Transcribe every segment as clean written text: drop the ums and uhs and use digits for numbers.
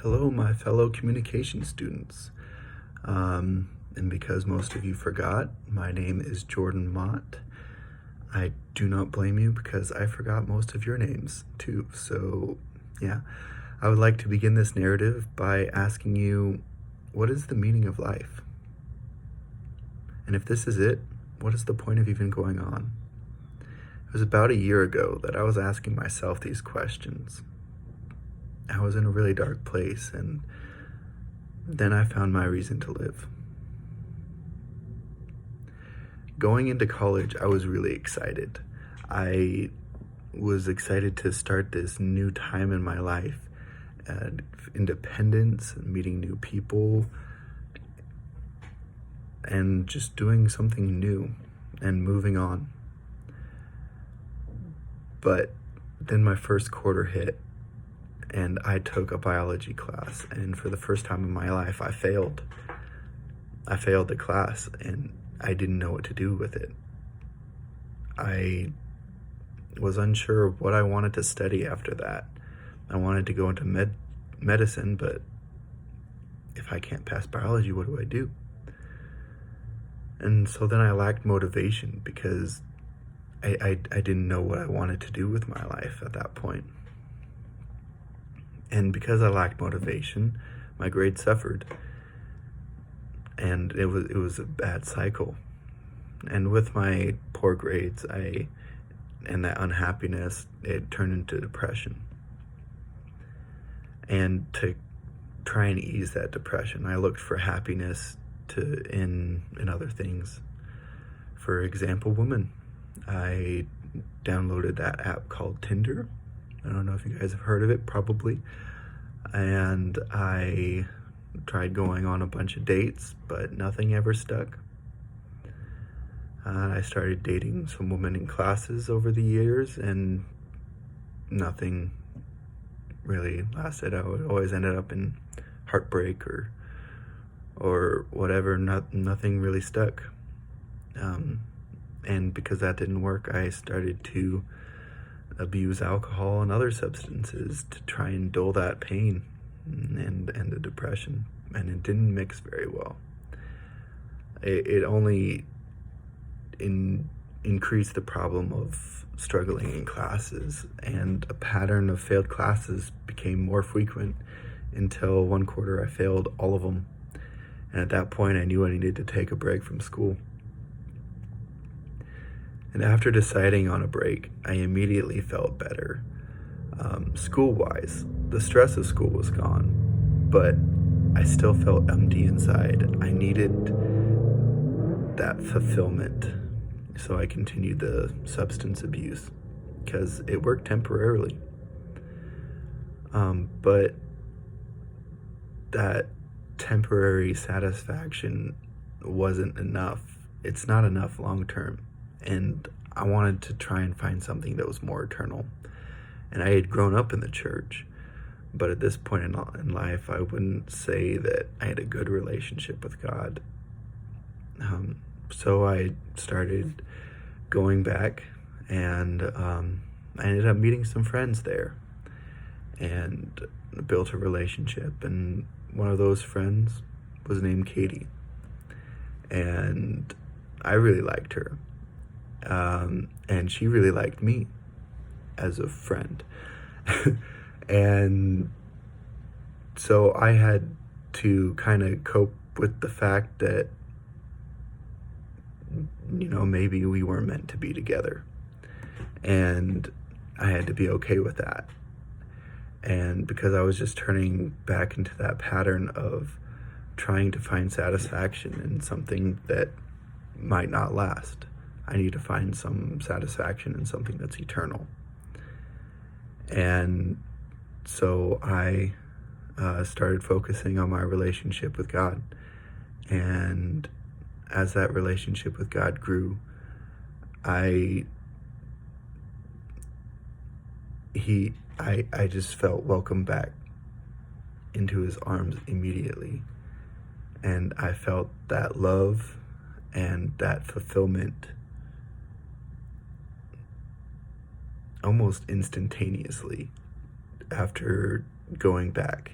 Hello, my fellow communication students. And because most of you forgot, my name is Jordan Mott. I do not blame you because I forgot most of your names too. So, yeah, I would like to begin this narrative by asking you, what is the meaning of life? And if this is it, what is the point of even going on? It was about a year ago that I was asking myself these questions. I was in a really dark place, and then I found my reason to live. Going into college, I was really excited. I was excited to start this new time in my life, and independence, and meeting new people, and just doing something new and moving on. But then my first quarter hit, and I took a biology class, and for the first time in my life, I failed. I failed the class, and I didn't know what to do with it. I was unsure of what I wanted to study after that. I wanted to go into medicine, but if I can't pass biology, what do I do? And so then I lacked motivation because I didn't know what I wanted to do with my life at that point. And because I lacked motivation, my grades suffered. And it was a bad cycle. And with my poor grades, and that unhappiness, it turned into depression. And to try and ease that depression, I looked for happiness in other things. For example, women. I downloaded that app called Tinder. I don't know if you guys have heard of it, probably. And I tried going on a bunch of dates, but nothing ever stuck. I started dating some women in classes over the years, and nothing really lasted. I would always ended up in heartbreak or whatever. Nothing really stuck. And because that didn't work, I started to abuse alcohol and other substances to try and dull that pain and the depression, and it didn't mix very well. It only increased the problem of struggling in classes, and a pattern of failed classes became more frequent until one quarter I failed all of them. And at that point, I knew I needed to take a break from school. And after deciding on a break, I immediately felt better. School-wise, the stress of school was gone, but I still felt empty inside. I needed that fulfillment, so I continued the substance abuse because it worked temporarily. But that temporary satisfaction wasn't enough. It's not enough long term. And I wanted to try and find something that was more eternal. And I had grown up in the church, but at this point in life, I wouldn't say that I had a good relationship with God. So I started going back, and I ended up meeting some friends there and built a relationship. And one of those friends was named Katie, and I really liked her. And she really liked me as a friend. And so I had to kind of cope with the fact that, maybe we weren't meant to be together. And I had to be okay with that. And because I was just turning back into that pattern of trying to find satisfaction in something that might not last, I need to find some satisfaction in something that's eternal. And so I started focusing on my relationship with God. And as that relationship with God grew, I just felt welcome back into his arms immediately. And I felt that love and that fulfillment almost instantaneously after going back.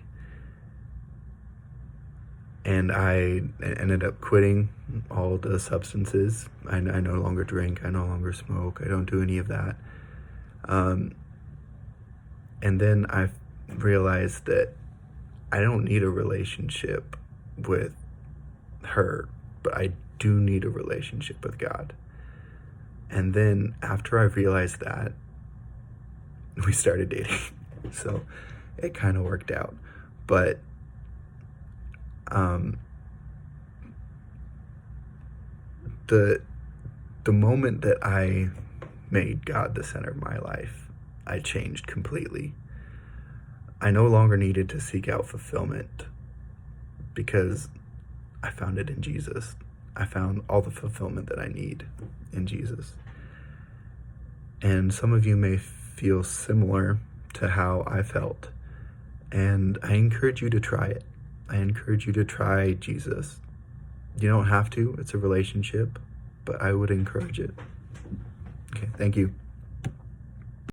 And I ended up quitting all the substances. I no longer drink. I no longer smoke. I don't do any of that. And then I realized that I don't need a relationship with her, but I do need a relationship with God. And then after I realized that, we started dating. So it kind of worked out. But the moment that I made God the center of my life, I changed completely. I no longer needed to seek out fulfillment because I found it in Jesus. I found all the fulfillment that I need in Jesus. And some of you may feel similar to how I felt. And I encourage you to try it. I encourage you to try Jesus. You don't have to, it's a relationship, but I would encourage it. Okay, thank you.